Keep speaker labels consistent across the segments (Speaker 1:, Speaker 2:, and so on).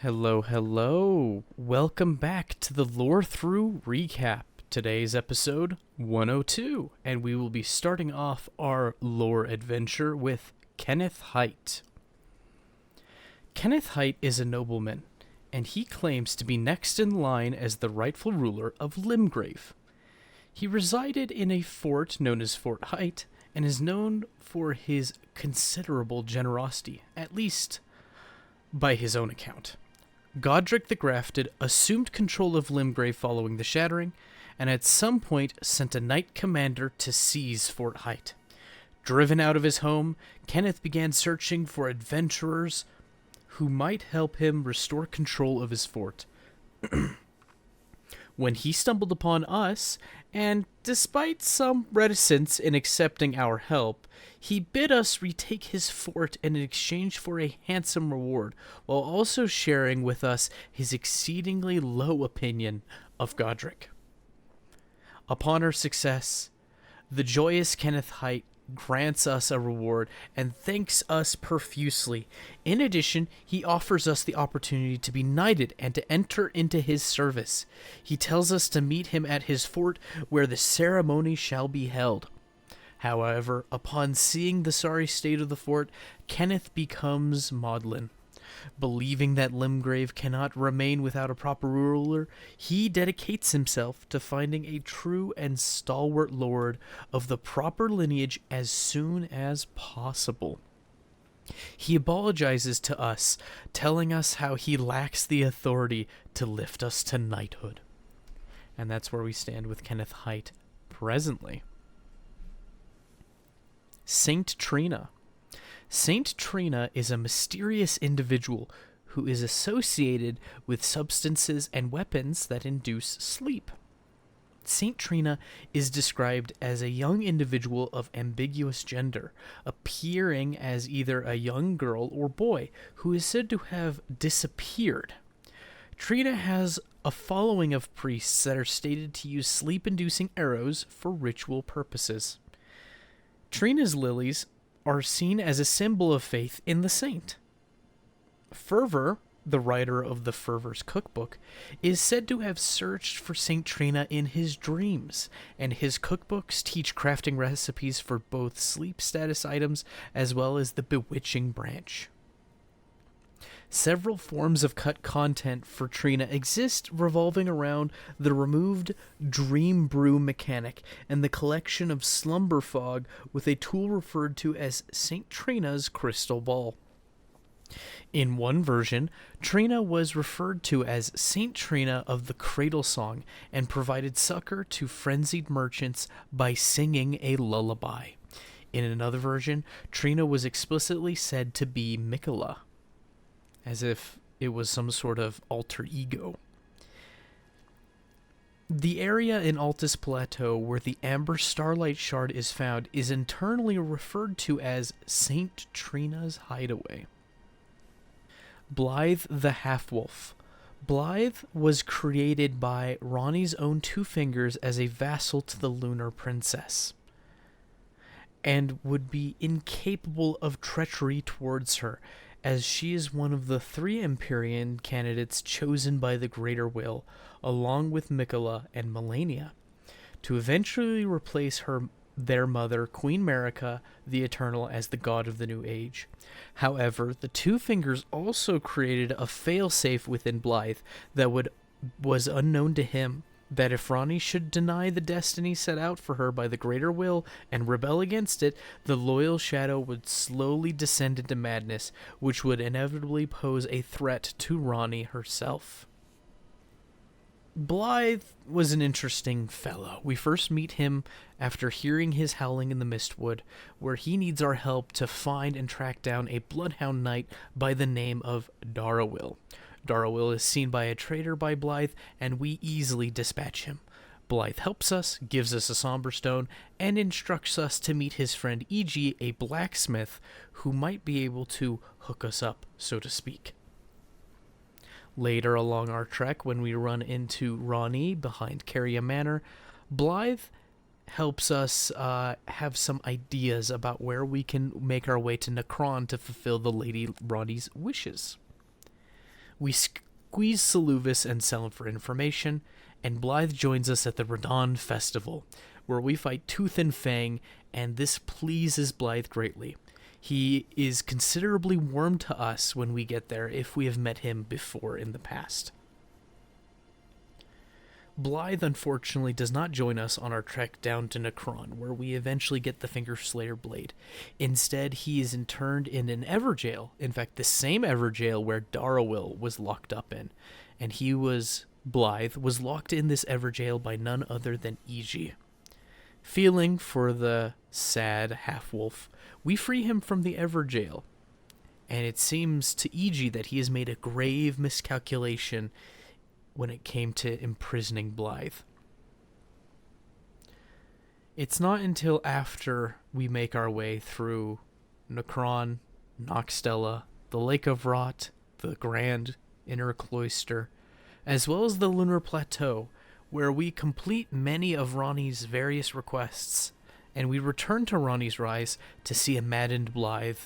Speaker 1: Hello, hello. Welcome back to the Lorethrough recap. Today's episode 102, and we will be starting off our lore adventure with Kenneth Haight. Kenneth Haight is a nobleman, and he claims to be next in line as the rightful ruler of Limgrave. He resided in a fort known as Fort Haight, and is known for his considerable generosity, at least by his own account. Godric the Grafted assumed control of Limgrave following the Shattering, and at some point sent a knight commander to seize Fort Haight. Driven out of his home, Kenneth began searching for adventurers who might help him restore control of his fort. When he stumbled upon us, and despite some reticence in accepting our help, he bid us retake his fort in exchange for a handsome reward, while also sharing with us his exceedingly low opinion of Godric. Upon our success, the joyous Kenneth Haight grants us a reward and thanks us profusely. In addition, he offers us the opportunity to be knighted and to enter into his service. He tells us to meet him at his fort where the ceremony shall be held. However, upon seeing the sorry state of the fort, Kenneth becomes maudlin. Believing that Limgrave cannot remain without a proper ruler, he dedicates himself to finding a true and stalwart lord of the proper lineage as soon as possible. He apologizes to us, telling us how he lacks the authority to lift us to knighthood. And that's where we stand with Kenneth Haight presently. Saint Trina. Saint Trina is a mysterious individual who is associated with substances and weapons that induce sleep. Saint Trina is described as a young individual of ambiguous gender, appearing as either a young girl or boy who is said to have disappeared. Trina has a following of priests that are stated to use sleep-inducing arrows for ritual purposes. Trina's lilies are seen as a symbol of faith in the saint. Fervor, the writer of the Fervor's cookbook, is said to have searched for Saint Trina in his dreams, and his cookbooks teach crafting recipes for both sleep status items as well as the bewitching branch. Several forms of cut content for Trina exist revolving around the removed dream brew mechanic and the collection of slumber fog with a tool referred to as St. Trina's crystal ball. In one version, Trina was referred to as Saint Trina of the Cradle Song and provided succor to frenzied merchants by singing a lullaby. In another version, Trina was explicitly said to be Mikola, as if it was some sort of alter ego. The area in Altus Plateau where the Amber Starlight Shard is found is internally referred to as Saint Trina's Hideaway. Blythe the Half-Wolf. Blythe was created by Ronnie's own two fingers as a vassal to the Lunar Princess, and would be incapable of treachery towards her, as she is one of the three Empyrean candidates chosen by the Greater Will, along with Mikola and Melania, to eventually replace their mother, Queen Marika the Eternal, as the god of the New Age. However, the Two Fingers also created a failsafe within Blythe that was unknown to him, that if Ronnie should deny the destiny set out for her by the Greater Will and rebel against it, the loyal shadow would slowly descend into madness, which would inevitably pose a threat to Ronnie herself. Blythe was an interesting fellow. We first meet him after hearing his howling in the Mistwood, where he needs our help to find and track down a bloodhound knight by the name of Darawil. Darawil is seen by a trader by Blythe, and we easily dispatch him. Blythe helps us, gives us a somber stone, and instructs us to meet his friend E.G., a blacksmith, who might be able to hook us up, so to speak. Later along our trek, when we run into Ronnie behind Carria Manor, Blythe helps us have some ideas about where we can make our way to Necron to fulfill the Lady Ronnie's wishes. We squeeze Saluvis and sell him for information, and Blythe joins us at the Radon Festival, where we fight tooth and fang, and this pleases Blythe greatly. He is considerably warm to us when we get there if we have met him before in the past. Blythe, unfortunately, does not join us on our trek down to Necron, where we eventually get the Finger Slayer blade. Instead, he is interned in an Everjail, in fact, the same Everjail where Darrowil was locked up in, and Blythe was locked in this Everjail by none other than Iji. Feeling for the sad half-wolf, we free him from the Everjail, and it seems to Iji that he has made a grave miscalculation when it came to imprisoning Blythe. It's not until after we make our way through Necron, Noxtella, the Lake of Rot, the Grand Inner Cloister, as well as the Lunar Plateau, where we complete many of Ronnie's various requests, and we return to Ronnie's Rise to see a maddened Blythe,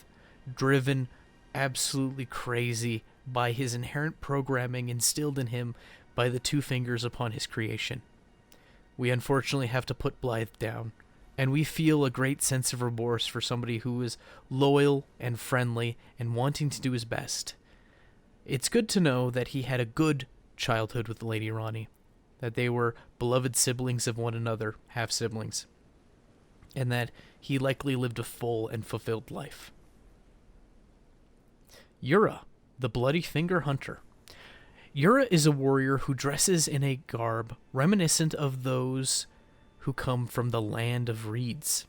Speaker 1: driven absolutely crazy by his inherent programming instilled in him by the two fingers upon his creation. We unfortunately have to put Blythe down, and we feel a great sense of remorse for somebody who is loyal and friendly and wanting to do his best. It's good to know that he had a good childhood with Lady Ronnie, that they were beloved siblings of one another, half-siblings, and that he likely lived a full and fulfilled life. Yura, the Bloody Finger Hunter. Yura is a warrior who dresses in a garb reminiscent of those who come from the land of reeds.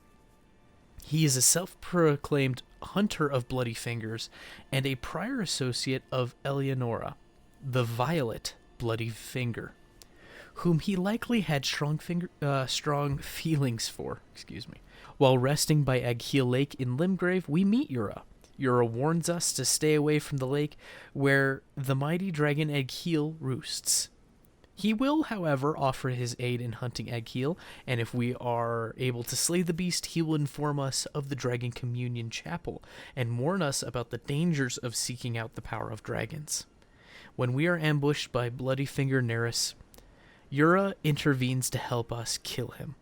Speaker 1: He is a self-proclaimed hunter of bloody fingers and a prior associate of Eleonora, the Violet Bloody Finger, whom he likely had strong feelings for. While resting by Agheel Lake in Limgrave, we meet Yura. Yura warns us to stay away from the lake where the mighty dragon Agheel roosts. He will, however, offer his aid in hunting Agheel, and if we are able to slay the beast, he will inform us of the Dragon Communion Chapel and warn us about the dangers of seeking out the power of dragons. When we are ambushed by Bloody Finger Neris, Yura intervenes to help us kill him.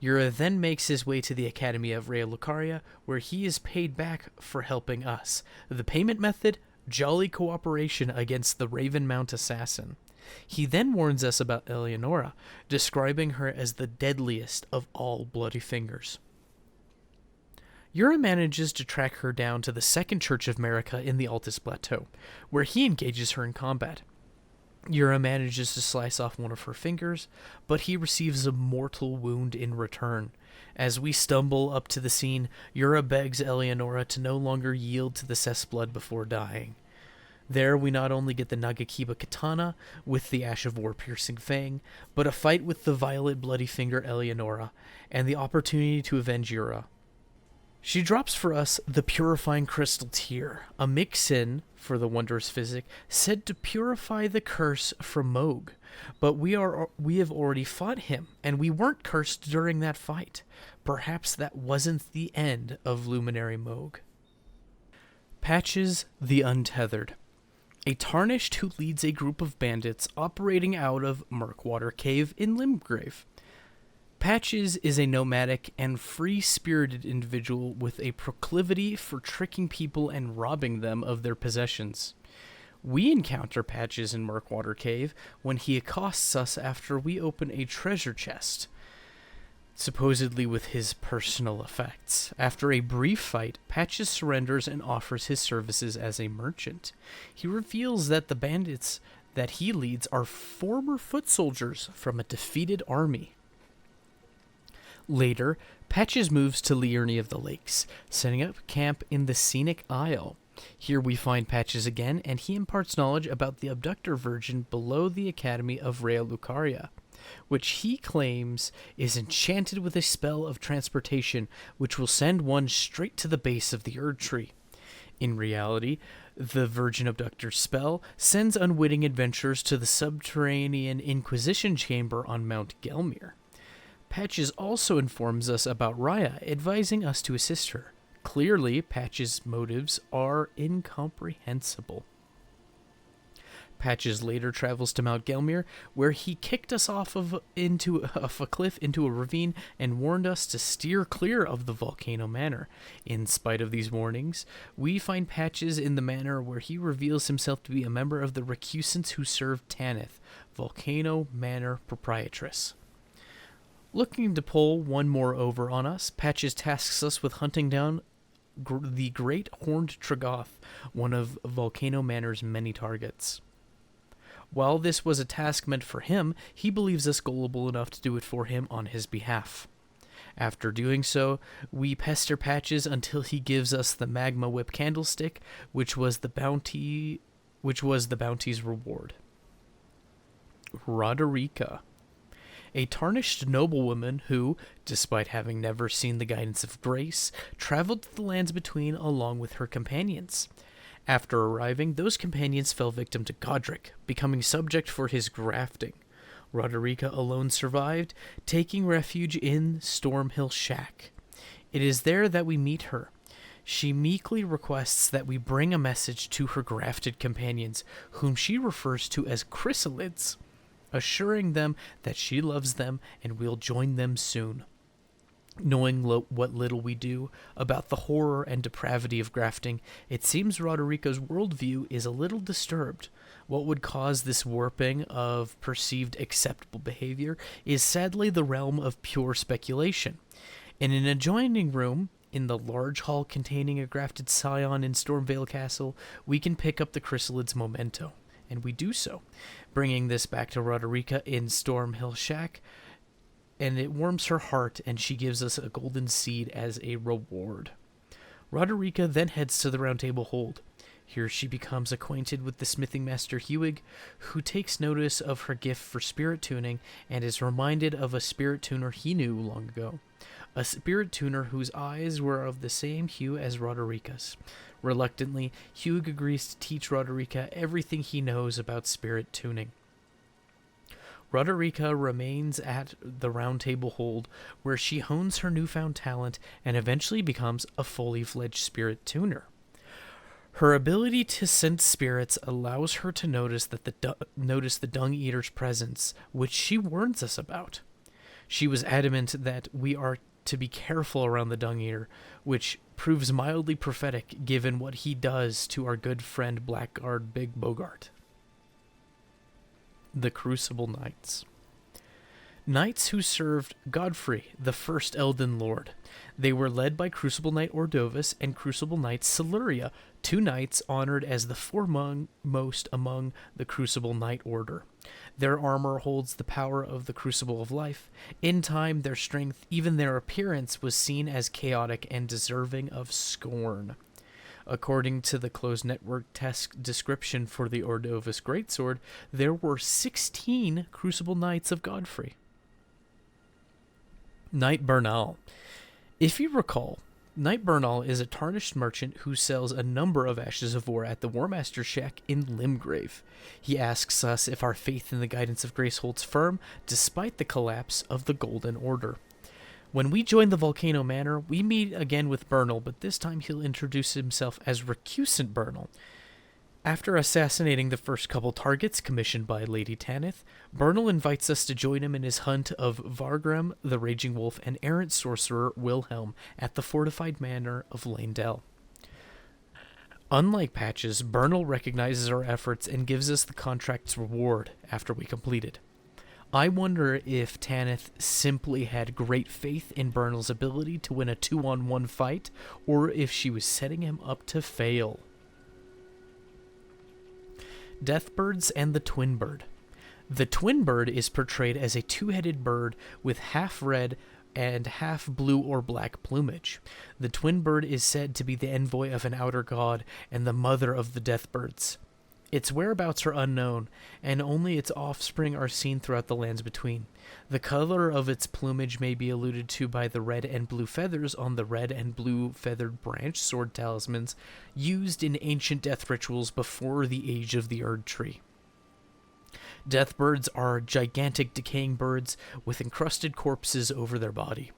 Speaker 1: Yura then makes his way to the Academy of Rhea Lucaria, where he is paid back for helping us. The payment method? Jolly cooperation against the Ravenmount assassin. He then warns us about Eleonora, describing her as the deadliest of all Bloody Fingers. Yura manages to track her down to the Second Church of Marika in the Altus Plateau, where he engages her in combat. Yura manages to slice off one of her fingers, but he receives a mortal wound in return. As we stumble up to the scene, Yura begs Eleonora to no longer yield to the cessblood before dying. There we not only get the Nagakiba katana with the Ash of War piercing fang, but a fight with the Violet Bloody Finger Eleonora, and the opportunity to avenge Yura. She drops for us the Purifying Crystal Tear, a mix-in for the Wondrous Physic, said to purify the curse from Moog. But we have already fought him, and we weren't cursed during that fight. Perhaps that wasn't the end of Luminary Moog. Patches the Untethered. A Tarnished who leads a group of bandits operating out of Murkwater Cave in Limgrave. Patches is a nomadic and free-spirited individual with a proclivity for tricking people and robbing them of their possessions. We encounter Patches in Murkwater Cave when he accosts us after we open a treasure chest, supposedly with his personal effects. After a brief fight, Patches surrenders and offers his services as a merchant. He reveals that the bandits that he leads are former foot soldiers from a defeated army. Later, Patches moves to Liurny of the Lakes, setting up camp in the Scenic Isle. Here we find Patches again, and he imparts knowledge about the abductor virgin below the Academy of Rhea Lucaria, which he claims is enchanted with a spell of transportation which will send one straight to the base of the Erd Tree. In reality, the Virgin Abductor's spell sends unwitting adventurers to the subterranean Inquisition chamber on Mount Gelmir. Patches also informs us about Raya, advising us to assist her. Clearly, Patches' motives are incomprehensible. Patches later travels to Mount Gelmir, where he kicked us off a cliff into a ravine and warned us to steer clear of the Volcano Manor. In spite of these warnings, we find Patches in the manor where he reveals himself to be a member of the recusants who served Tanith, Volcano Manor proprietress. Looking to pull one more over on us, Patches tasks us with hunting down the Great Horned Tragoth, one of Volcano Manor's many targets. While this was a task meant for him, he believes us gullible enough to do it for him on his behalf. After doing so, we pester Patches until he gives us the Magma Whip candlestick, which was the bounty's reward. Roderica, a tarnished noblewoman who, despite having never seen the guidance of grace, traveled to the lands between along with her companions. After arriving, those companions fell victim to Godric, becoming subject for his grafting. Roderica alone survived, taking refuge in Stormhill Shack. It is there that we meet her. She meekly requests that we bring a message to her grafted companions, whom she refers to as chrysalids, assuring them that she loves them and will join them soon. Knowing what little we do about the horror and depravity of grafting, it seems Roderica's worldview is a little disturbed. What would cause this warping of perceived acceptable behavior is sadly the realm of pure speculation. In an adjoining room, in the large hall containing a grafted scion in Stormvale Castle, we can pick up the chrysalids' memento, and we do so, bringing this back to Roderica in Stormhill Shack, and it warms her heart, and she gives us a golden seed as a reward. Roderica then heads to the Round Table Hold. Here she becomes acquainted with the smithing master Hewig, who takes notice of her gift for spirit tuning and is reminded of a spirit tuner he knew long ago. A spirit tuner whose eyes were of the same hue as Roderica's. Reluctantly, Hewig agrees to teach Roderica everything he knows about spirit tuning. Roderica remains at the Round Table Hold, where she hones her newfound talent and eventually becomes a fully fledged spirit tuner. Her ability to sense spirits allows her to notice the Dung Eater's presence, which she warns us about. She was adamant that we are to be careful around the Dung Eater, which proves mildly prophetic given what he does to our good friend Blackguard Big Bogart. The Crucible Knights. Knights who served Godfrey, the first Elden Lord. They were led by Crucible Knight Ordovus and Crucible Knight Siluria, two knights honored as the foremost among the Crucible Knight Order. Their armor holds the power of the Crucible of Life. In time, their strength, even their appearance, was seen as chaotic and deserving of scorn. According to the closed network test description for the Ordovus Greatsword, there were 16 Crucible Knights of Godfrey. Knight Bernal. If you recall, Knight Bernal is a tarnished merchant who sells a number of Ashes of War at the Warmaster's Shack in Limgrave. He asks us if our faith in the guidance of grace holds firm, despite the collapse of the Golden Order. When we join the Volcano Manor, we meet again with Bernal, but this time he'll introduce himself as Recusant Bernal. After assassinating the first couple targets commissioned by Lady Tanith, Bernal invites us to join him in his hunt of Vargrim, the Raging Wolf, and errant sorcerer Wilhelm at the fortified manor of Landell. Unlike Patches, Bernal recognizes our efforts and gives us the contract's reward after we complete it. I wonder if Tanith simply had great faith in Bernal's ability to win a 2-on-1 fight, or if she was setting him up to fail. Deathbirds and the Twin Bird. The Twin Bird is portrayed as a two-headed bird with half red and half blue or black plumage. The Twin Bird is said to be the envoy of an outer god and the mother of the Deathbirds. Its whereabouts are unknown, and only its offspring are seen throughout the lands between. The color of its plumage may be alluded to by the red and blue feathers on the red and blue feathered branch sword talismans used in ancient death rituals before the age of the Erd Tree. Deathbirds are gigantic decaying birds with encrusted corpses over their body.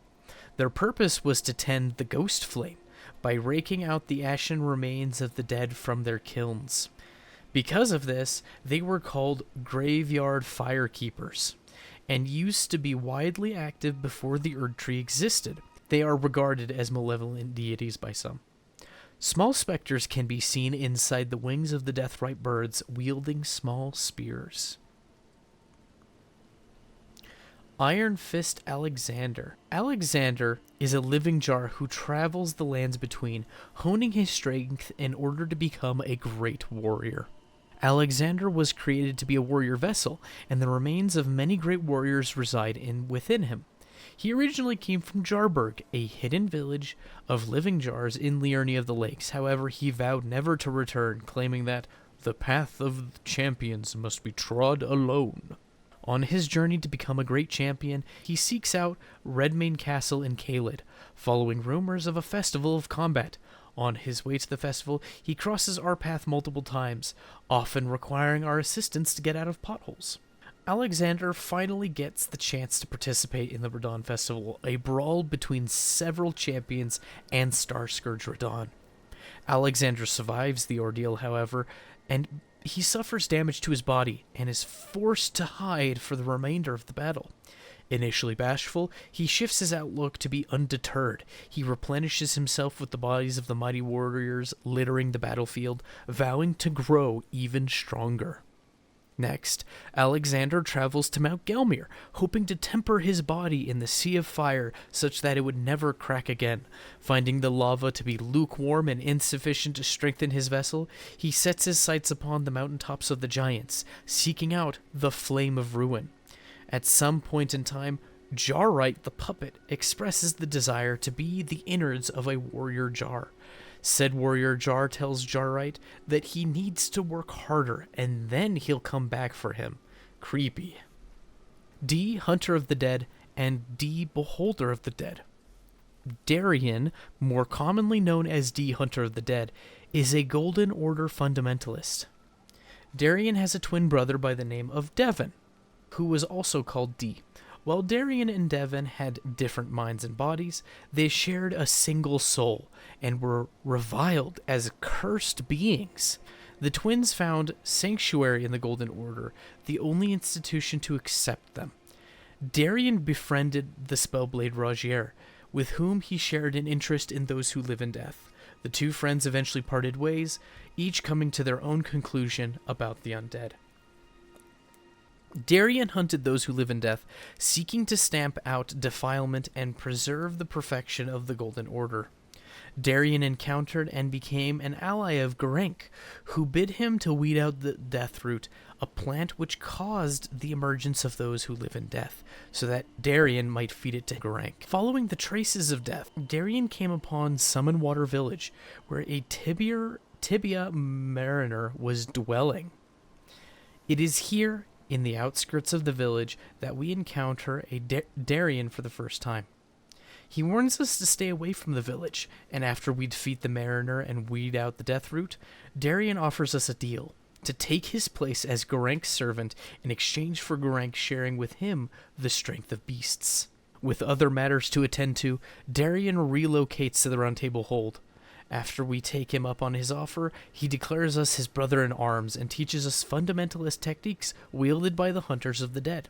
Speaker 1: Their purpose was to tend the ghost flame by raking out the ashen remains of the dead from their kilns. Because of this, they were called graveyard firekeepers and used to be widely active before the Erd Tree existed. They are regarded as malevolent deities by some. Small specters can be seen inside the wings of the deathright birds wielding small spears. Iron Fist Alexander. Alexander is a living jar who travels the lands between, honing his strength in order to become a great warrior. Alexander was created to be a warrior vessel, and the remains of many great warriors reside within him. He originally came from Jarburg, a hidden village of living jars in Liurnia of the Lakes. However, he vowed never to return, claiming that the path of the champions must be trod alone. On his journey to become a great champion, he seeks out Redmane Castle in Caelid, following rumors of a festival of combat. On his way to the festival, he crosses our path multiple times, often requiring our assistance to get out of potholes. Alexander finally gets the chance to participate in the Radahn Festival, a brawl between several champions and Starscourge Radahn. Alexander survives the ordeal, however, and he suffers damage to his body and is forced to hide for the remainder of the battle. Initially bashful, he shifts his outlook to be undeterred. He replenishes himself with the bodies of the mighty warriors littering the battlefield, vowing to grow even stronger. Next, Alexander travels to Mount Gelmir, hoping to temper his body in the sea of fire such that it would never crack again. Finding the lava to be lukewarm and insufficient to strengthen his vessel, he sets his sights upon the mountaintops of the giants, seeking out the Flame of Ruin. At some point in time, Jarrite the puppet expresses the desire to be the innards of a warrior jar. Said warrior jar tells Jarrite that he needs to work harder and then he'll come back for him. Creepy. D. Hunter of the Dead and D. Beholder of the Dead. Darian, more commonly known as D. Hunter of the Dead, is a Golden Order fundamentalist. Darian has a twin brother by the name of Devon, who was also called D. While Darian and Devon had different minds and bodies, they shared a single soul and were reviled as cursed beings. The twins found sanctuary in the Golden Order, the only institution to accept them. Darian befriended the Spellblade Rogier, with whom he shared an interest in those who live in death. The two friends eventually parted ways, each coming to their own conclusion about the undead. Darian hunted those who live in death, seeking to stamp out defilement and preserve the perfection of the Golden Order. Darian encountered and became an ally of Gorenk, who bid him to weed out the death root, a plant which caused the emergence of those who live in death, so that Darian might feed it to Gorenk. Following the traces of death, Darian came upon Summonwater Village, where a Tibia mariner was dwelling. It is here, in the outskirts of the village, that we encounter a Darian for the first time. He warns us to stay away from the village, and after we defeat the mariner and weed out the death root, Darian offers us a deal, to take his place as Gorenk's servant in exchange for Gorenk sharing with him the strength of beasts. With other matters to attend to, Darian relocates to the Round Table Hold. After we take him up on his offer, he declares us his brother in arms and teaches us fundamentalist techniques wielded by the hunters of the dead.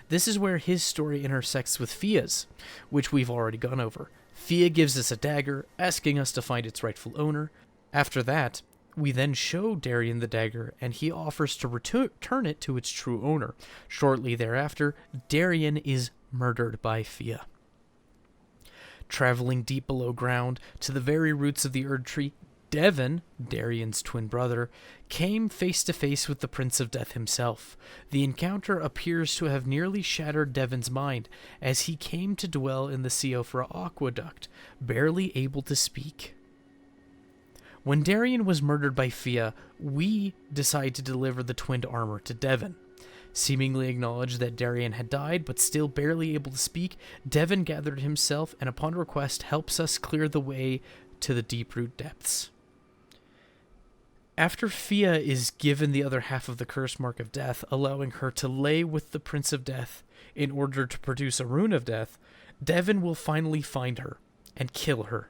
Speaker 1: This is where his story intersects with Fia's, which we've already gone over. Fia gives us a dagger, asking us to find its rightful owner. After that, we then show Darian the dagger, and he offers to return it to its true owner. Shortly thereafter, Darian is murdered by Fia. Traveling deep below ground to the very roots of the Erd Tree, Devon, Darian's twin brother, came face to face with the Prince of Death himself. The encounter appears to have nearly shattered Devon's mind, as he came to dwell in the Siofra Aqueduct, barely able to speak. When Darian was murdered by Fia, we decide to deliver the twinned armor to Devon. Seemingly acknowledged that Darian had died, but still barely able to speak, Devon gathered himself and upon request helps us clear the way to the Deeproot Depths. After Fia is given the other half of the curse mark of death, allowing her to lay with the Prince of Death in order to produce a rune of death, Devon will finally find her and kill her.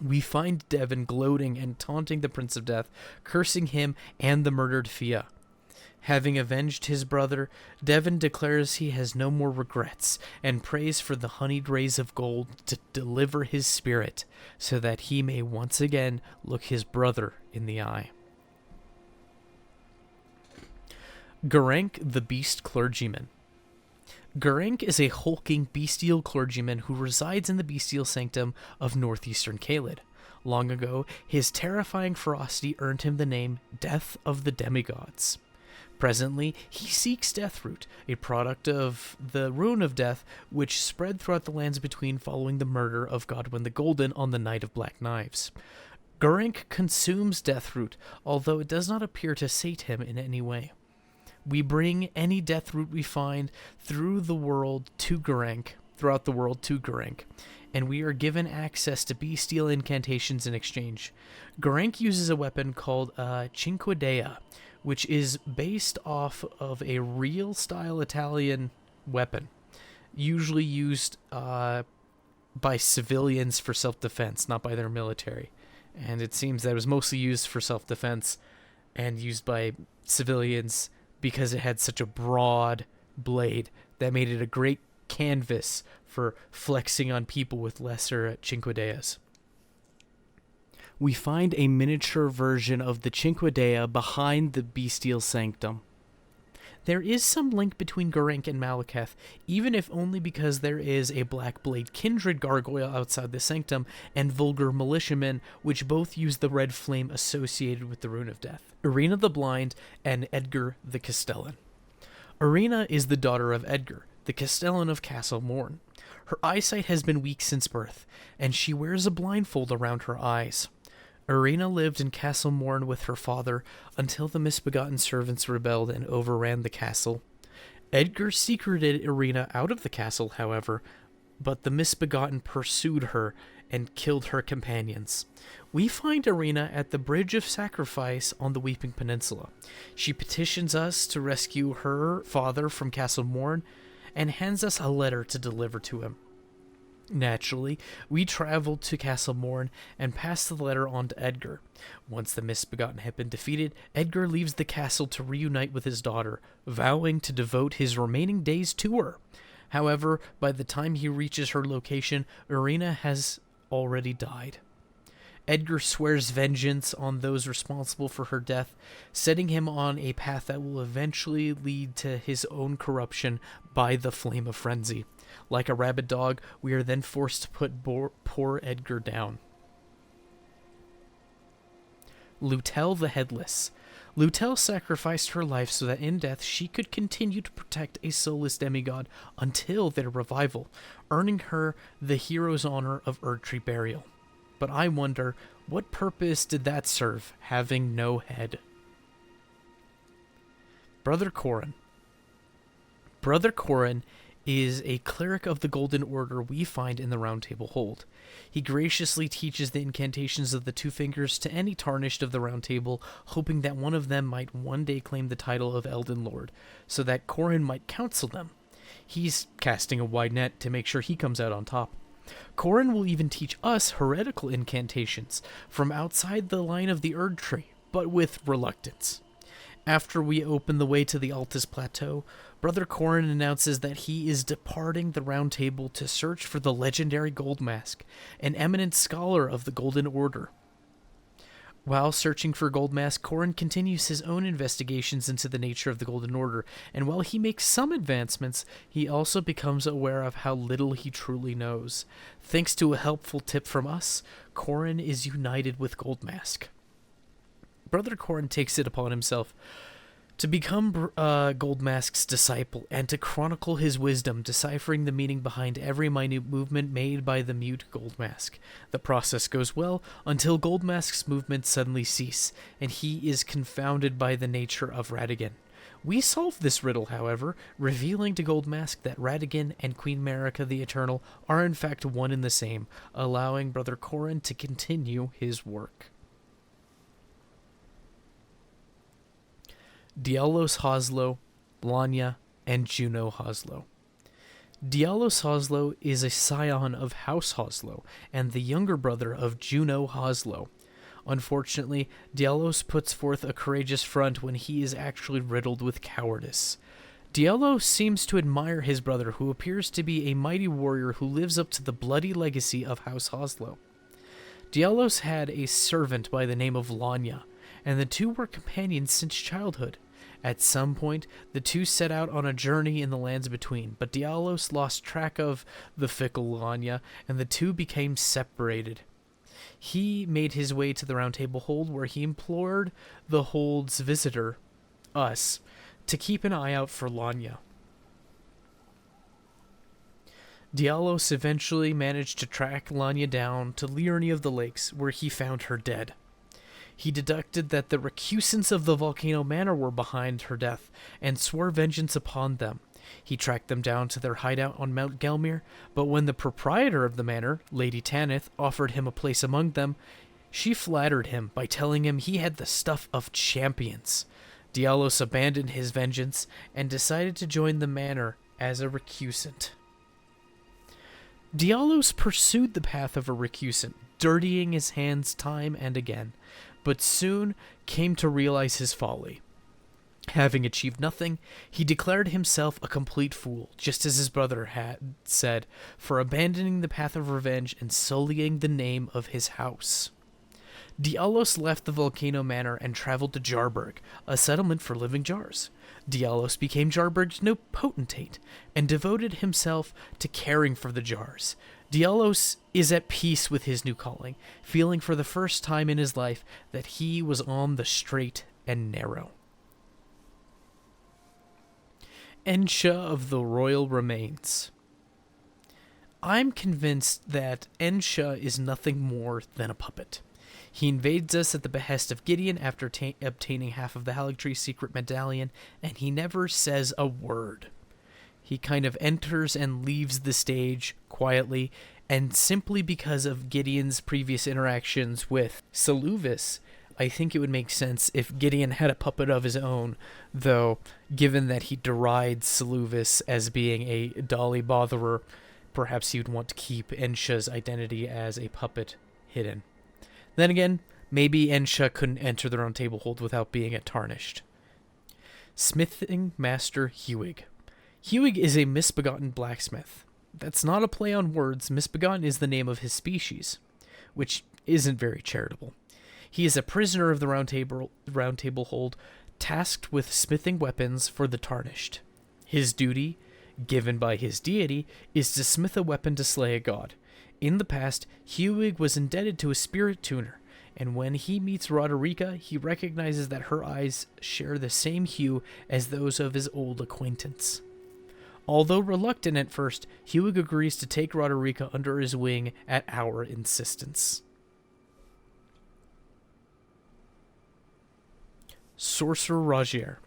Speaker 1: We find Devon gloating and taunting the Prince of Death, cursing him and the murdered Fia. Having avenged his brother, Devon declares he has no more regrets and prays for the honeyed rays of gold to deliver his spirit so that he may once again look his brother in the eye. Geraint the Beast Clergyman. Geraint is a hulking bestial clergyman who resides in the bestial sanctum of northeastern Caelid. Long ago, his terrifying ferocity earned him the name Death of the Demigods. Presently, he seeks Deathroot, a product of the Rune of Death, which spread throughout the lands between following the murder of Godwyn the Golden on the Night of Black Knives. Geraint consumes Deathroot, although it does not appear to sate him in any way. We bring any Deathroot we find throughout the world to Geraint, and we are given access to bestial incantations in exchange. Geraint uses a weapon called Cinquedea, which is based off of a real-style Italian weapon, usually used by civilians for self-defense, not by their military. And it seems that it was mostly used for self-defense and used by civilians because it had such a broad blade that made it a great canvas for flexing on people with lesser Cinquedeas. We find a miniature version of the Cinquedea behind the bestial sanctum. There is some link between Geraint and Malekith, even if only because there is a Black Blade kindred gargoyle outside the sanctum and vulgar militiamen, which both use the red flame associated with the Rune of Death. Irina the Blind and Edgar the Castellan. Irina is the daughter of Edgar, the Castellan of Castle Morn. Her eyesight has been weak since birth, and she wears a blindfold around her eyes. Irina lived in Castle Morn with her father until the misbegotten servants rebelled and overran the castle. Edgar secreted Irina out of the castle, however, but the misbegotten pursued her and killed her companions. We find Irina at the Bridge of Sacrifice on the Weeping Peninsula. She petitions us to rescue her father from Castle Morn and hands us a letter to deliver to him. Naturally, we travel to Castle Morn and pass the letter on to Edgar. Once the misbegotten have been defeated, Edgar leaves the castle to reunite with his daughter, vowing to devote his remaining days to her. However, by the time he reaches her location, Irina has already died. Edgar swears vengeance on those responsible for her death, setting him on a path that will eventually lead to his own corruption by the Flame of Frenzy. Like a rabid dog, we are then forced to put poor Edgar down. Lutel the Headless. Lutel sacrificed her life so that in death she could continue to protect a soulless demigod until their revival, earning her the hero's honor of Erdtree burial. But I wonder, what purpose did that serve, having no head? Brother Corrin. Brother Corrin is a cleric of the Golden Order we find in the Round Table Hold. He graciously teaches the incantations of the Two Fingers to any tarnished of the Round Table, hoping that one of them might one day claim the title of Elden Lord, so that Corrin might counsel them. He's casting a wide net to make sure he comes out on top. Corrin will even teach us heretical incantations from outside the line of the Erdtree, but with reluctance. After we open the way to the Altus Plateau, Brother Corrin announces that he is departing the Round Table to search for the legendary Gold Mask, an eminent scholar of the Golden Order. While searching for Gold Mask, Corrin continues his own investigations into the nature of the Golden Order, and while he makes some advancements, he also becomes aware of how little he truly knows. Thanks to a helpful tip from us, Corrin is united with Gold Mask. Brother Corrin takes it upon himself to become Gold Mask's disciple and to chronicle his wisdom, deciphering the meaning behind every minute movement made by the mute Gold Mask. The process goes well until Gold Mask's movements suddenly cease, and he is confounded by the nature of Radagon. We solve this riddle, however, revealing to Gold Mask that Radagon and Queen Marika the Eternal are in fact one and the same, allowing Brother Corrin to continue his work. Dialos Hoslo, Lanya, and Juno Hoslo. Diallos Hoslow is a scion of House Hoslow and the younger brother of Juno Hoslow. Unfortunately, Diallos puts forth a courageous front when he is actually riddled with cowardice. Diallo seems to admire his brother, who appears to be a mighty warrior who lives up to the bloody legacy of House Hoslow. Diallos had a servant by the name of Lanya, and the two were companions since childhood. At some point, the two set out on a journey in the lands between, but Diallos lost track of the fickle Lanya, and the two became separated. He made his way to the Round Table Hold, where he implored the Hold's visitor, us, to keep an eye out for Lanya. Diallos eventually managed to track Lanya down to Liurny of the Lakes, where he found her dead. He deducted that the recusants of the Volcano Manor were behind her death, and swore vengeance upon them. He tracked them down to their hideout on Mount Gelmir, but when the proprietor of the manor, Lady Tanith, offered him a place among them, she flattered him by telling him he had the stuff of champions. Diallos abandoned his vengeance and decided to join the manor as a recusant. Diallos pursued the path of a recusant, dirtying his hands time and again, but soon came to realize his folly. Having achieved nothing, he declared himself a complete fool, just as his brother had said, for abandoning the path of revenge and sullying the name of his house. Diallos left the Volcano Manor and traveled to Jarburg, a settlement for living jars. Diallos became Jarburg's new potentate and devoted himself to caring for the jars. Diallos is at peace with his new calling, feeling for the first time in his life that he was on the straight and narrow. Ensha of the Royal Remains. I'm convinced that Ensha is nothing more than a puppet. He invades us at the behest of Gideon after obtaining half of the Haligtree secret medallion, and he never says a word. He kind of enters and leaves the stage quietly, and simply because of Gideon's previous interactions with Seluvis, I think it would make sense if Gideon had a puppet of his own, though, given that he derides Seluvis as being a dolly botherer, perhaps he would want to keep Ensha's identity as a puppet hidden. Then again, maybe Ensha couldn't enter the Round Table Hold without being tarnished. Smithing Master Hewig. Hewig is a misbegotten blacksmith. That's not a play on words. Misbegotten is the name of his species, which isn't very charitable. He is a prisoner of the Round Table Hold, tasked with smithing weapons for the tarnished. His duty, given by his deity, is to smith a weapon to slay a god. In the past, Hewig was indebted to a spirit tuner, and when he meets Roderica, he recognizes that her eyes share the same hue as those of his old acquaintance. Although reluctant at first, Hewig agrees to take Roderica under his wing at our insistence. Sorcerer Rogier.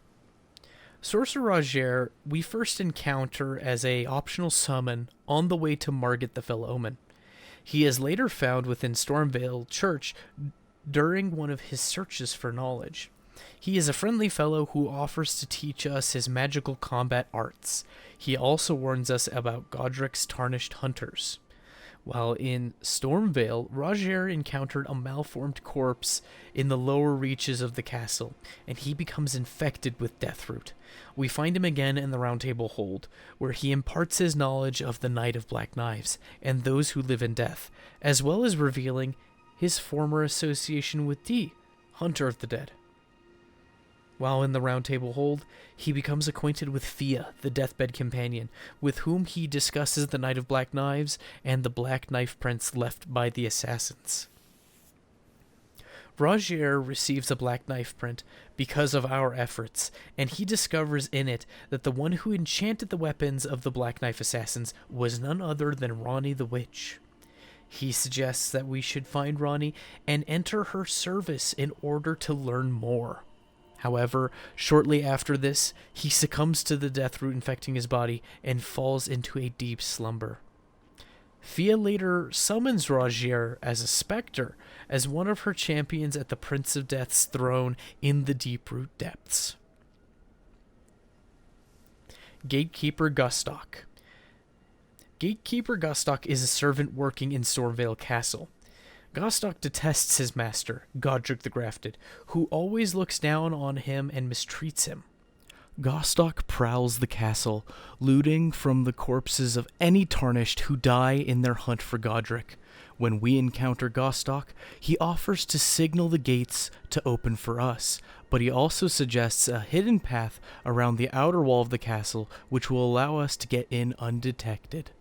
Speaker 1: Sorcerer Rogier we first encounter as a optional summon on the way to Margit the Fell Omen. He is later found within Stormvale Church during one of his searches for knowledge. He is a friendly fellow who offers to teach us his magical combat arts. He also warns us about Godric's tarnished hunters. While in Stormvale, Rogier encountered a malformed corpse in the lower reaches of the castle, and he becomes infected with Deathroot. We find him again in the Round Table Hold, where he imparts his knowledge of the Knight of Black Knives and those who live in death, as well as revealing his former association with Dee, Hunter of the Dead. While in the Round Table Hold, he becomes acquainted with Fia, the deathbed companion, with whom he discusses the Knight of Black Knives and the Black Knife Prince left by the assassins. Rogier receives a Black Knife print because of our efforts, and he discovers in it that the one who enchanted the weapons of the Black Knife assassins was none other than Ronnie the Witch. He suggests that we should find Ronnie and enter her service in order to learn more. However, shortly after this, he succumbs to the Deathroot infecting his body and falls into a deep slumber. Fia later summons Rogier as a specter, as one of her champions at the Prince of Death's throne in the Deeproot depths. Gatekeeper Gustok. Gatekeeper Gostok is a servant working in Sorvale Castle. Gostok detests his master, Godric the Grafted, who always looks down on him and mistreats him. Gostok prowls the castle, looting from the corpses of any tarnished who die in their hunt for Godric. When we encounter Gostok, he offers to signal the gates to open for us, but he also suggests a hidden path around the outer wall of the castle which will allow us to get in undetected.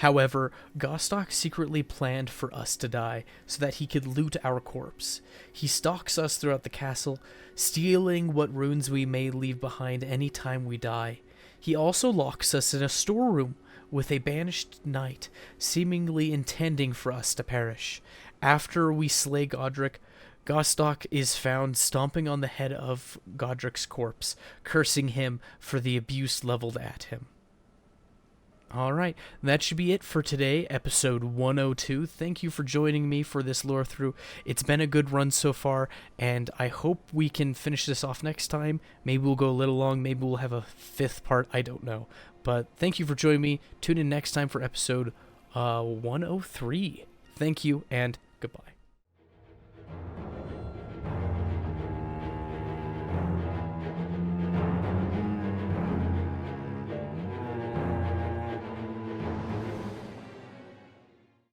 Speaker 1: However, Gostok secretly planned for us to die so that he could loot our corpse. He stalks us throughout the castle, stealing what runes we may leave behind any time we die. He also locks us in a storeroom with a banished knight, seemingly intending for us to perish. After we slay Godric, Gostok is found stomping on the head of Godric's corpse, cursing him for the abuse leveled at him. Alright, that should be it for today, episode 102. Thank you for joining me for this lore through. It's been a good run so far, and I hope we can finish this off next time. Maybe we'll go a little long, maybe we'll have a fifth part, I don't know. But thank you for joining me. Tune in next time for episode 103. Thank you, and goodbye.